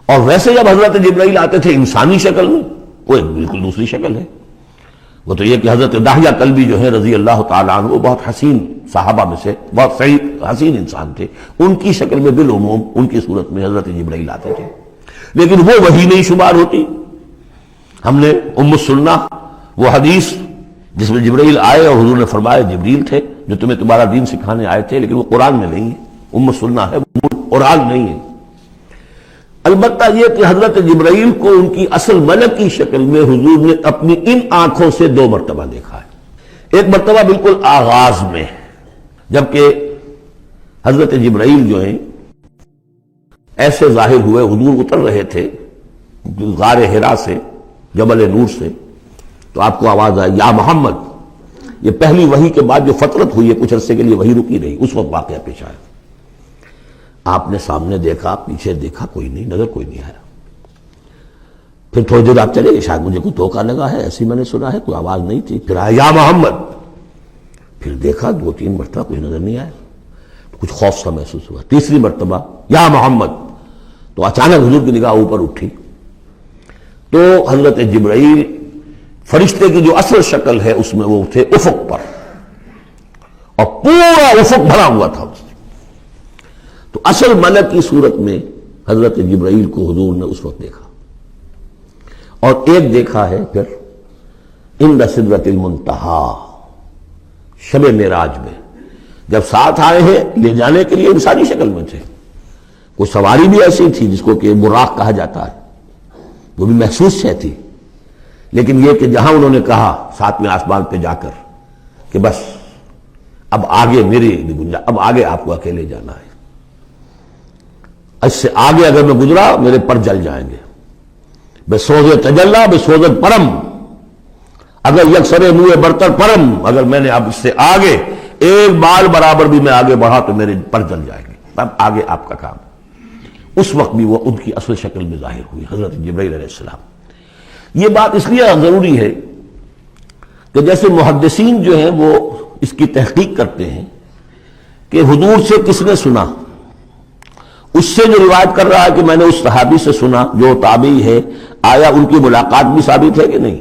اور ویسے جب حضرت جبرائیل آتے تھے انسانی شکل میں، وہ ایک بالکل دوسری شکل ہے۔ وہ تو یہ کہ حضرت داہیہ کلبی جو ہے رضی اللہ تعالیٰ عنہ، وہ بہت حسین صحابہ میں سے بہت صحیح حسین انسان تھے، ان کی شکل میں بالعموم ان کی صورت میں حضرت جبرائیل آتے تھے، لیکن وہ وحی نہیں شمار ہوتی۔ ہم نے سننا وہ حدیث جس میں جبرائیل آئے اور حضور نے فرمایا جبریل تھے جو تمہیں تمہارا دین سکھانے آئے تھے، لیکن وہ قرآن میں نہیں ہے، سننا ہے، قرآن نہیں ہے۔ البتہ یہ کہ حضرت جبرائیل کو ان کی اصل ملک کی شکل میں حضور نے اپنی ان آنکھوں سے 2 مرتبہ دیکھا ہے۔ ایک مرتبہ بالکل آغاز میں، جبکہ حضرت جبرائیل جو ہیں ایسے ظاہر ہوئے، حضور اتر رہے تھے غار حرا سے، جبل نور سے، تو آپ کو آواز آئی یا محمد۔ یہ پہلی وحی کے بعد جو فترت ہوئی ہے، کچھ عرصے کے لیے وحی رکی رہی، اس وقت واقعہ پیش آیا۔ آپ نے سامنے دیکھا، پیچھے دیکھا، کوئی نہیں، نظر کوئی نہیں آیا۔ پھر تھوڑی دیر آپ چلے گئے، شاید مجھے کوئی دھوکہ لگا ہے، ایسی میں نے سنا ہے، کوئی آواز نہیں تھی۔ پھر آیا یا محمد، پھر دیکھا 2-3 مرتبہ کوئی نظر نہیں آیا، کچھ خوف سا محسوس ہوا۔ تیسری مرتبہ یا محمد، تو اچانک حضور کی نگاہ اوپر اٹھی، تو حضرت جبرائیل فرشتے کی جو اصل شکل ہے اس میں وہ تھے افق پر، اور پورا افق بھرا ہوا تھا۔ تو اصل ملک کی صورت میں حضرت جبرائیل کو حضور نے اس وقت دیکھا، اور ایک دیکھا ہے پھر عند سدرۃ المنتہا، شب معراج میں، جب ساتھ آئے ہیں لے جانے کے لیے انسانی شکل میں تھے۔ کوئی سواری بھی ایسی تھی جس کو کہ براق کہا جاتا ہے، وہ بھی محسوس ہے تھی، لیکن یہ کہ جہاں انہوں نے کہا 7ویں آسمان پہ جا کر کہ بس اب آگے میری گنجائش، اب آگے آپ کو اکیلے جانا ہے، اس سے آگے اگر میں گزرا میرے پر جل جائیں گے، بے سوز تجلا بے سوز پرم، اگر یکسر منہ برتر پرم، اگر میں نے اب اس سے آگے ایک بال برابر بھی میں آگے بڑھا تو میرے پر جل جائیں گے، اب آگے آپ کا کام۔ اس وقت بھی وہ ان کی اصل شکل میں ظاہر ہوئی حضرت جبرائیل علیہ السلام۔ یہ بات اس لیے ضروری ہے کہ جیسے محدثین جو ہیں وہ اس کی تحقیق کرتے ہیں کہ حضور سے کس نے سنا، اس سے جو روایت کر رہا ہے کہ میں نے اس صحابی سے سنا جو تابعی ہے، آیا ان کی ملاقات بھی ثابت ہے کہ نہیں؟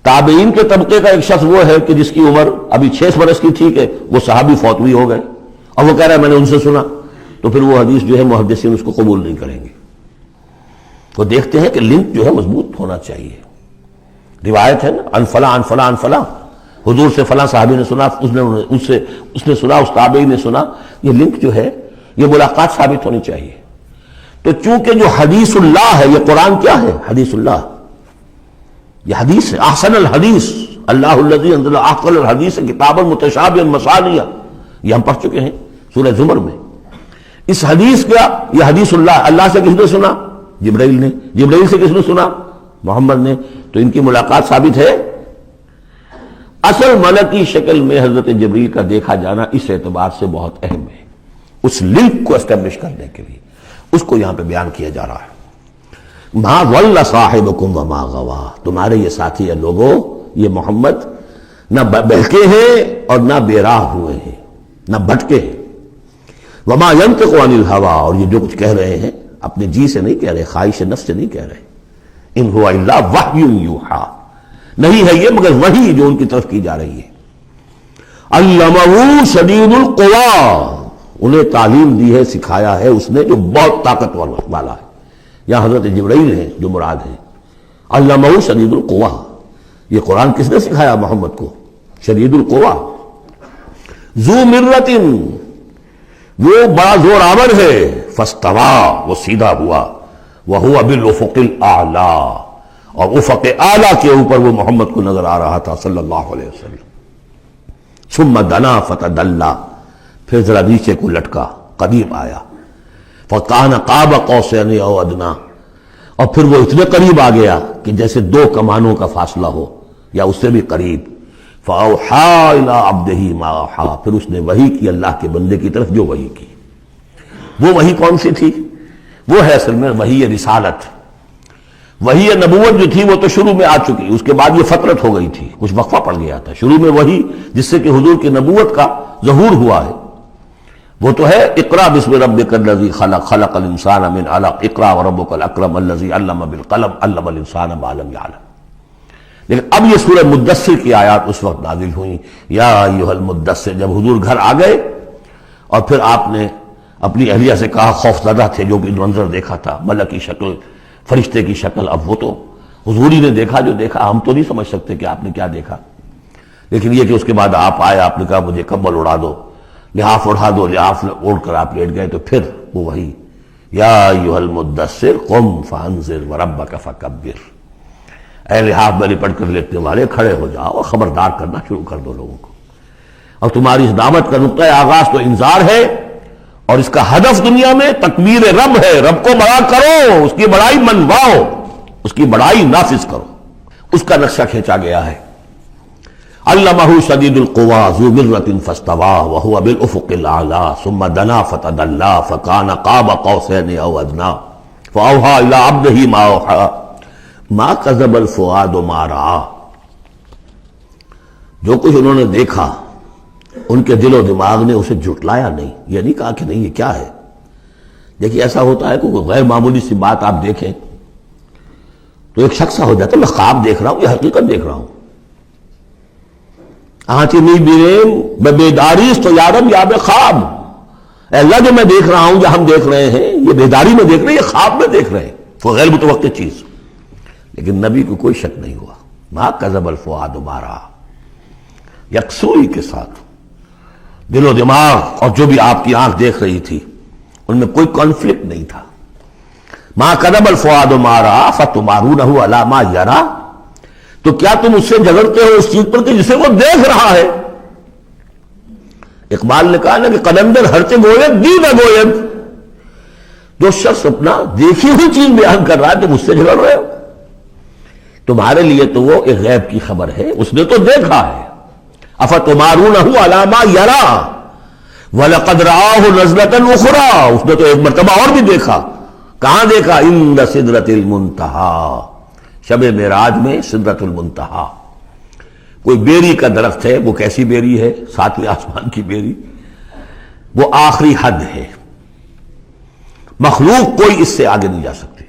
تابعین کے طبقے کا ایک شخص وہ ہے کہ جس کی عمر ابھی 6 برس کی تھی کہ وہ صحابی فوت بھی ہو گئے، اور وہ کہہ رہا ہے میں نے ان سے سنا، تو پھر وہ حدیث جو ہے محدثین اس کو قبول نہیں کریں گے۔ وہ دیکھتے ہیں کہ لنک جو ہے مضبوط ہونا چاہیے۔ روایت ہے نا ان فلاں ان فلاں ان فلاں، حضور سے فلاں صحابی نے سنا، اس نے سنا، اس تابعی نے سنا، یہ لنک جو ہے یہ ملاقات ثابت ہونی چاہیے۔ تو چونکہ جو حدیث اللہ ہے، یہ قرآن کیا ہے؟ حدیث اللہ، یہ حدیث ہے، احسن الحدیث اللہ الذی انزل احسن الحدیث کتابا متشابہا مثانیہ، یہ ہم پڑھ چکے ہیں سورہ زمر میں۔ اس حدیث کا یہ حدیث اللہ سے کس نے سنا؟ جبرائیل نے۔ جبرائیل سے کس نے سنا؟ محمد نے۔ تو ان کی ملاقات ثابت ہے۔ اصل ملکی شکل میں حضرت جبرائیل کا دیکھا جانا اس اعتبار سے بہت اہم ہے، اس لنک کو اسٹیبلش کرنے کے لیے اس کو یہاں پہ بیان کیا جا رہا ہے۔ ما ضل صاحبکم وما غوا، تمہارے یہ ساتھی ہے لوگوں، یہ محمد نہ بہکے ہیں اور نہ بے راہ ہوئے ہیں، نہ بھٹکے ہیں۔ وما ينطق عن الهوى، اور یہ جو کچھ کہہ رہے ہیں اپنے جی سے نہیں کہہ رہے، خواہش نفس سے نہیں کہہ رہے۔ ان هو الا وحی یوحی، نہیں ہے یہ مگر وحی جو ان کی طرف کی جا رہی ہے۔ علمہ شدید القوی، انہیں تعلیم دی ہے، سکھایا ہے اس نے جو بہت طاقتور والا ہے۔ یہاں حضرت جبرائیل ہیں جو مراد ہے۔ علمہ شدید القوی، یہ قرآن کس نے سکھایا محمد کو؟ شدید القوی، ذو مرۃ، وہ بڑا زور آور ہے، فاستوی، وہ سیدھا ہوا، وہو بالافق الاعلی، اور افق اعلیٰ کے اوپر وہ محمد کو نظر آ رہا تھا صلی اللہ علیہ وسلم۔ ثم دنا فتدلی، پھر ذرا نیچے کو لٹکا، قریب آیا، فکان قاب قوسین او ادنی، اور پھر وہ اتنے قریب آ گیا کہ جیسے 2 کمانوں کا فاصلہ ہو یا اس سے بھی قریب۔ فاوحی الی عبدہ ما اوحی، پھر اس نے وحی کی اللہ کے بندے کی طرف جو وحی کی۔ وہ وحی کون سی تھی؟ وہ ہے اصل میں وحی رسالت۔ وحی نبوت جو تھی وہ تو شروع میں آ چکی، اس کے بعد یہ فترت ہو گئی تھی، کچھ وقفہ پڑ گیا تھا۔ شروع میں وحی جس سے کہ حضور کی نبوت کا ظہور ہوا ہے، وہ تو ہے اقرا بسم ربک الذی خلق خلق الانسان من علق اقرا وربک الاکرم الذی علم بالقلم علم الانسان ما لم یعلم. لیکن اب یہ سورہ مدثر کی آیات اس وقت نازل ہوئیں، یا ایھا المدثر، جب حضور گھر آ گئے اور پھر آپ نے اپنی اہلیہ سے کہا، خوف زدہ تھے جو بھی منظر دیکھا تھا، ملک کی شکل، فرشتے کی شکل. اب وہ تو حضور ہی نے دیکھا جو دیکھا، ہم تو نہیں سمجھ سکتے کہ آپ نے کیا دیکھا. لیکن یہ کہ اس کے بعد آپ آئے، آپ نے کہا مجھے کمبل اڑا دو، لحاف اڑا دو، لحاف اوڑھ کر آپ لیٹ گئے. تو پھر وہ وہی یا ایھا المدثر قم فانذر وربک فکبر، اے لحاف میں لپٹ کر لیٹنے والے کھڑے ہو جاؤ اور خبردار کرنا شروع کر دو لوگوں کو. اور تمہاری اس دعوت کا نقطۂ آغاز تو انذار ہے، اور اس کا ہدف دنیا میں تکبیر رب ہے. رب کو بڑا کرو، اس کی بڑائی منواؤ، اس کی بڑائی نافذ کرو. اس کا نقشہ کھینچا گیا ہے. علمہ شدید القوی ذو مرۃ فاستوی وهو بالافق الاعلی ثم دنا فتدلی فکان قاب قوسین او ادنی فاوحی الی عبدہ ما اوحی ما کذب الفؤاد ما رأى. جو کچھ انہوں نے دیکھا ان کے دل و دماغ نے اسے جھٹلایا نہیں. یہ نہیں کہا کہ نہیں یہ کیا ہے. دیکھیے ایسا ہوتا ہے کہ کوئی غیر معمولی سی بات آپ دیکھیں تو ایک شخص ہو جاتا ہے میں خواب دیکھ رہا ہوں، یہ حقیقت دیکھ رہا ہوں. آنچی نہیں بیریم بے بیداریس تو یارم یا بے خواب. اے اللہ جو میں دیکھ رہا ہوں، جو ہم دیکھ رہے ہیں، یہ بیداری میں دیکھ رہے ہیں، یہ خواب میں دیکھ رہے ہیں. وہ غیر متوقع چیز. لیکن نبی کو کوئی شک نہیں ہوا. ما کذب الفؤاد ما رأى، یکسوئی کے ساتھ دل و دماغ اور جو بھی آپ کی آنکھ دیکھ رہی تھی ان میں کوئی کانفلکٹ نہیں تھا. ما کذب الفؤاد ما رأى فتمارونہ علی ما یری، تو کیا تم اس سے جھگڑتے ہو اس چیز پر کہ جسے وہ دیکھ رہا ہے. اقبال نے کہا نا کہ قلندر ہرچے گوید دی نہ گوید. جو شخص اپنا دیکھی ہوئی چیز بیان کر رہا ہے تم اس سے جھگڑ رہے ہو. تمہارے لیے تو وہ ایک غیب کی خبر ہے، اس نے تو دیکھا ہے. افتمارونہ علی ما یری وَلَقَدْ رَآهُ نَزْلَةً أُخْرَىٰ، اس نے تو ایک مرتبہ اور بھی دیکھا. کہاں دیکھا؟ عند سدرۃ المنتہیٰ، شب معراج میں سدرۃ المنتہیٰ. کوئی بیری کا درخت ہے، وہ کیسی بیری ہے؟ ساتویں آسمان کی بیری. وہ آخری حد ہے، مخلوق کوئی اس سے آگے نہیں جا سکتی.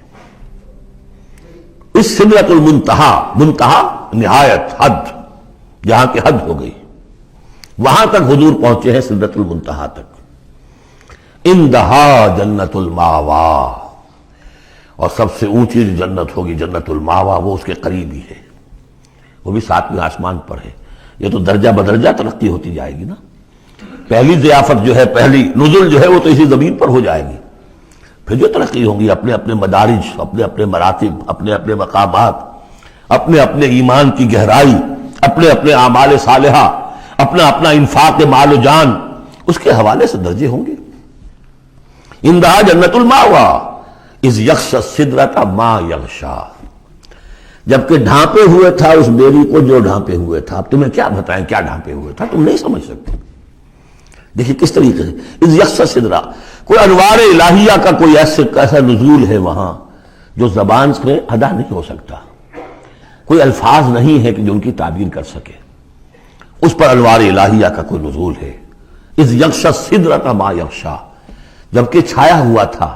اس سدرۃ المنتہیٰ، منتہا نہایت، حد، جہاں کی حد ہو گئی، وہاں تک حضور پہنچے ہیں، سدرۃ المنتہیٰ تک. اندہا جنت الماوا، اور سب سے اونچی جو جنت ہوگی جنت الماوا، وہ اس کے قریب ہی ہے. وہ بھی ساتویں آسمان پر ہے. یہ تو درجہ بدرجہ ترقی ہوتی جائے گی نا. پہلی ضیافت جو ہے، پہلی نزل جو ہے، وہ تو اسی زمین پر ہو جائے گی. پھر جو ترقی ہوگی، اپنے اپنے مدارج، اپنے اپنے مراتب، اپنے اپنے مقامات، اپنے اپنے ایمان کی گہرائی، اپنے اپنے اعمال صالحہ، اپنا اپنا انفاق مال و جان، اس کے حوالے سے درجے ہوں گے. اندہا جنت الماوا اذ یغشی السدرۃ ما یغشی، جبکہ ڈھانپے ہوئے تھا اس بیری کو جو ڈھانپے ہوئے تھا. اب تمہیں کیا بتائیں کیا ڈھانپے ہوئے تھا، تم نہیں سمجھ سکتے. دیکھیے کس طریقے سے اذ یغشی السدرۃ، کوئی انوار الہیہ کا کوئی ایسا نزول ہے وہاں جو زبان سے ادا نہیں ہو سکتا. کوئی الفاظ نہیں ہے کہ جو ان کی تعبیر کر سکے. اس پر انوار الہیہ کا کوئی نزول ہے. اذ یغشی السدرۃ ما یغشی، جبکہ چھایا ہوا تھا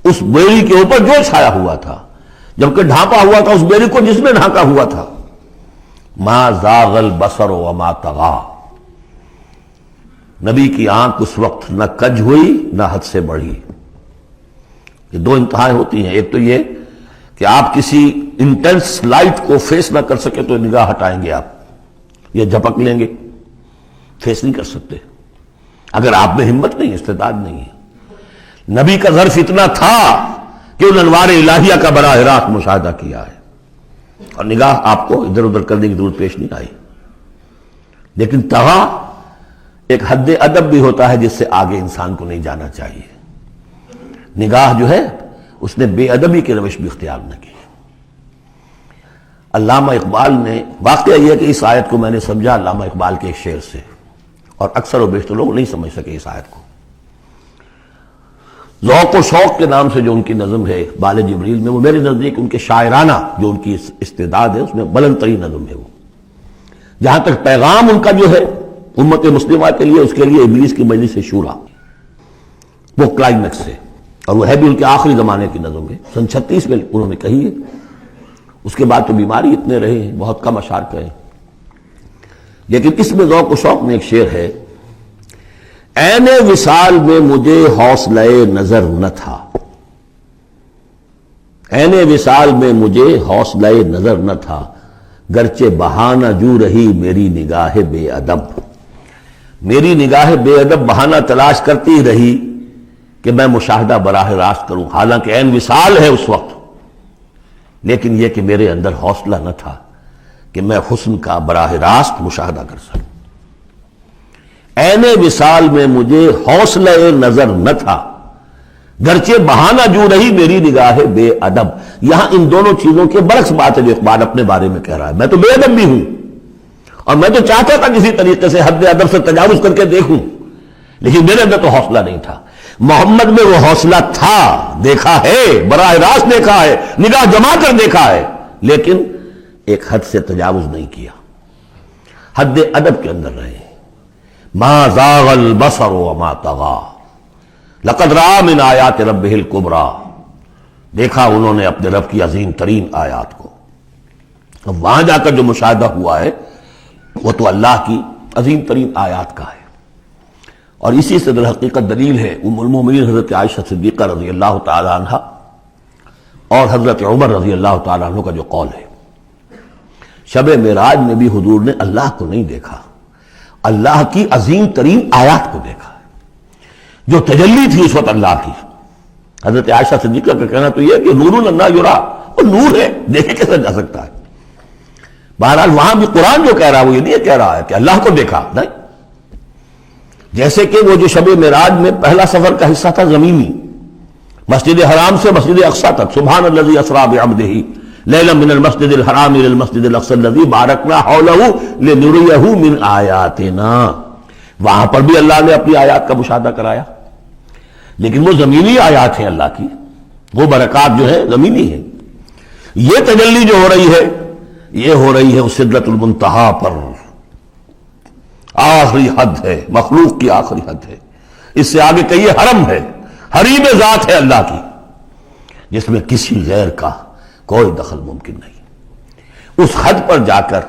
اس بیری کے اوپر جو چھایا ہوا تھا، جبکہ ڈھانپا ہوا تھا اس بیری کو جس نے ڈھانکا ہوا تھا. ما زاغ البصر وما طغی، نبی کی آنکھ اس وقت نہ کج ہوئی نہ حد سے بڑھی. یہ دو انتہائیں ہوتی ہیں. ایک تو یہ کہ آپ کسی انٹینس لائٹ کو فیس نہ کر سکے تو نگاہ ہٹائیں گے آپ، یا جھپک لیں گے، فیس نہیں کر سکتے اگر آپ میں ہمت نہیں، استعداد نہیں ہے. نبی کا ظرف اتنا تھا کہ ان انوار الہیہ کا براہ راست مشاہدہ کیا ہے، اور نگاہ آپ کو ادھر ادھر کرنے کی ضرورت پیش نہیں آئی. لیکن طغیٰ ایک حد ادب بھی ہوتا ہے جس سے آگے انسان کو نہیں جانا چاہیے. نگاہ جو ہے اس نے بے ادبی کی روش بھی اختیار نہ کی. علامہ اقبال نے، واقعہ یہ کہ اس آیت کو میں نے سمجھا علامہ اقبال کے ایک شعر سے، اور اکثر و بیشتر لوگ نہیں سمجھ سکے اس آیت کو. ذوق و شوق کے نام سے جو ان کی نظم ہے بال جبریل میں، وہ میرے نزدیک ان کے شاعرانہ جو ان کی استعداد ہے اس میں بلند ترین نظم ہے. وہ جہاں تک پیغام ان کا جو ہے امت مسلمہ کے لیے، اس کے لیے ابلیس کی مجلس شورا، وہ کلائمیکس ہے، اور وہ ہے بھی ان کے آخری زمانے کی نظم ہے، سن 36 میں انہوں نے کہی ہے۔ اس کے بعد تو بیماری اتنے رہے ہیں، بہت کم اشعار کہے، لیکن اس میں ذوق و شوق میں ایک شعر ہے: عین وصال میں مجھے حوصلہ نظر نہ تھا، عین وصال میں مجھے حوصلہ نظر نہ تھا، گرچہ بہانہ جو رہی میری نگاہ بے ادب، میری نگاہ بے ادب بہانہ تلاش کرتی رہی کہ میں مشاہدہ براہ راست کروں، حالانکہ عین وصال ہے اس وقت، لیکن یہ کہ میرے اندر حوصلہ نہ تھا کہ میں حسن کا براہ راست مشاہدہ کر سکوں۔ عین وصال میں مجھے حوصلہ نظر نہ تھا، گرچہ بہانہ جو رہی میری نگاہ بے ادب۔ یہاں ان دونوں چیزوں کے برعکس بات ہے جو اقبال اپنے بارے میں کہہ رہا ہے۔ میں تو بے ادب بھی ہوں، اور میں تو چاہتا تھا کسی طریقے سے حد ادب سے تجاوز کر کے دیکھوں، لیکن میرے اندر تو حوصلہ نہیں تھا۔ محمد میں وہ حوصلہ تھا، دیکھا ہے، براہ راست دیکھا ہے، نگاہ جما کر دیکھا ہے، لیکن ایک حد سے تجاوز نہیں کیا، حد ادب کے اندر رہے۔ ما زاغ البصر وما طغى لقد رأى من آیات ربہ الکبریٰ، دیکھا انہوں نے اپنے رب کی عظیم ترین آیات کو۔ اب وہاں جا کر جو مشاہدہ ہوا ہے وہ تو اللہ کی عظیم ترین آیات کا ہے، اور اسی سے در حقیقت دلیل ہے ام المومنین حضرت عائشہ صدیقہ رضی اللہ تعالی عنہ اور حضرت عمر رضی اللہ تعالی عنہ کا جو قول ہے۔ شب معراج میں بھی حضور نے اللہ کو نہیں دیکھا، اللہ کی عظیم ترین آیات کو دیکھا، جو تجلی تھی اس وقت اللہ کی۔ حضرت عائشہ صدیقہ کا کہنا تو یہ ہے کہ نور لا یرا، وہ نور ہے، دیکھے کیسے جا سکتا ہے۔ بہرحال وہاں بھی قرآن جو کہہ رہا ہے وہ یہ نہیں کہہ رہا ہے کہ اللہ کو دیکھا، نہیں، جیسے کہ وہ جو شب معراج میں پہلا سفر کا حصہ تھا زمینی، مسجد حرام سے مسجد اقصی تک، سبحان الذی اسریٰ بعبدہ لیلا من المسجد الحرام الى المسجد الاقصی الذی بارکنا حولہ لنریہ من آیاتنا، وہاں پر بھی اللہ نے اپنی آیات کا مشاہدہ کرایا، لیکن وہ زمینی آیات ہیں اللہ کی، وہ برکات جو ہے زمینی ہیں۔ یہ تجلی جو ہو رہی ہے یہ ہو رہی ہے اس سدرۃ المنتہا پر، آخری حد ہے، مخلوق کی آخری حد ہے، اس سے آگے کہیے حرم ہے، حریم ذات ہے اللہ کی، جس میں کسی غیر کا کوئی دخل ممکن نہیں۔ اس حد پر جا کر